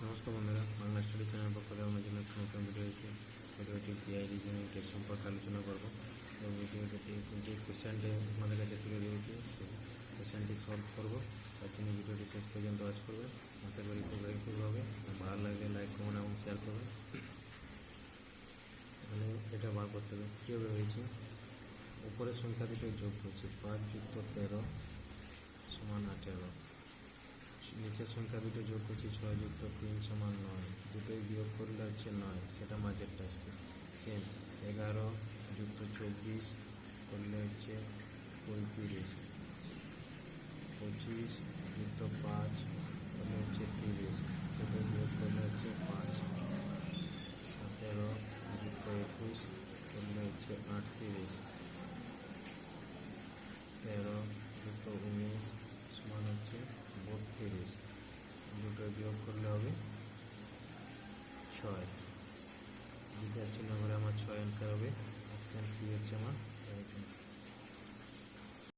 নমস্কার বন্ধুরা, Bangla study channel পক্ষ থেকে আমার জন্য একটা নতুন ভিডিও হয়েছে। ভিডিওটি জিআই রিজনিং টেস্ট সম্পর্কে আলোচনা করবো এবং ভিডিওটিতে তিনটি কোয়েশ্চেনটি আমাদের কাছে তুলে দিয়েছি, সেই কোয়েশ্চেনটি সলভ করবো। তার জন্য ভিডিওটি শেষ পর্যন্ত ওয়াচ করবে। আশা করি খুব হেল্পফুল হবে। ভালো লাগলে লাইক, কমেন্ট এবং শেয়ার করবে। এখানে এটা বার করতে হবে কীভাবে হয়েছে। উপরের সংখ্যা দুটো যোগ করছি, 5 + 13 = 18। নিচের সংখ্যা দুটো যোগ করছি, 6 + 3 = 9। দুটোই বিয়োগ করলে হচ্ছে 9, সেটা মাঝেরটা আসছে। সেম 11 + 24 করলে হচ্ছে 35। 25 + 5 করলে হচ্ছে 30, দুটোই বিয়োগ করলে হচ্ছে 5। 17 + 21 করলে হচ্ছে 38। 13 + 19 সমান হচ্ছে 32। দুটো বিয়োগ করলে হবে 6। বিকাশ চিহ্ন করে আমার 6 অ্যান্সার হবে। অপশান সি হচ্ছে আমার রাইট অ্যান্সার।